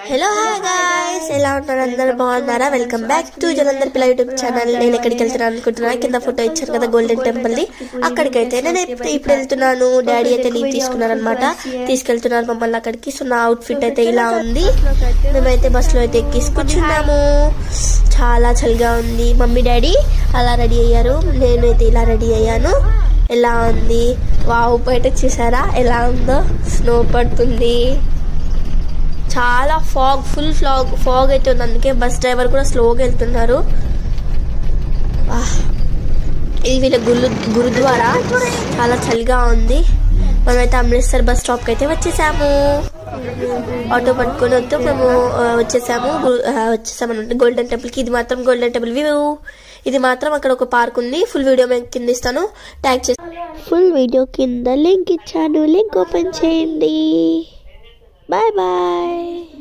Hello hi guys, ఎలా ఉన్నారు? అందరూ బాగున్నారా? వెల్కమ్ బ్యాక్ టు జలంధర్ పిల్ల యూట్యూబ్ ఛానల్. నేను ఎక్కడికి వెళ్తున్నాను అనుకుంటున్నాను, కింద ఫోటో ఇచ్చారు కదా గోల్డెన్ టెంపుల్ ది, అక్కడికైతే నేను ఇప్పుడు వెళ్తున్నాను. డాడీ అయితే లీవ్ తీసుకున్నారనమాట, తీసుకెళ్తున్నారు మమ్మల్ని అక్కడికి. సో నా అవుట్ ఫిట్ అయితే ఇలా ఉంది. మేమైతే బస్సులో అయితే ఎక్కిసి కూర్చున్నాము. చాలా చలిగా ఉంది. మమ్మీ డాడీ అలా రెడీ అయ్యారు, నేనైతే ఇలా రెడీ అయ్యాను. ఎలా ఉంది? వావ్, బయట చూసారా ఎలా ఉందో? స్నో పడుతుంది, చాలా ఫుల్ ఫాగ్ అయితే ఉంది. అందుకే బస్ డ్రైవర్ కూడా స్లోగా వెళ్తున్నారు. ఇది వీళ్ళ గురుద్వారా. చాలా చలిగా ఉంది. మనమైతే అమృత్సర్ బస్ స్టాప్కి అయితే వచ్చేసాము. ఆటో పట్టుకొని వద్దు మేము వచ్చేసామన్నమాట గోల్డెన్ టెంపుల్కి. ఇది మాత్రం గోల్డెన్ టెంపుల్ వ్యూ. ఇది మాత్రం అక్కడ ఒక పార్క్ ఉంది. ఫుల్ వీడియో మేము కింద ఇస్తాను, ట్యాగ్ చేసి. ఫుల్ వీడియో కింద లింక్ ఇచ్చాను, లింక్ ఓపెన్ చేయండి. Bye bye.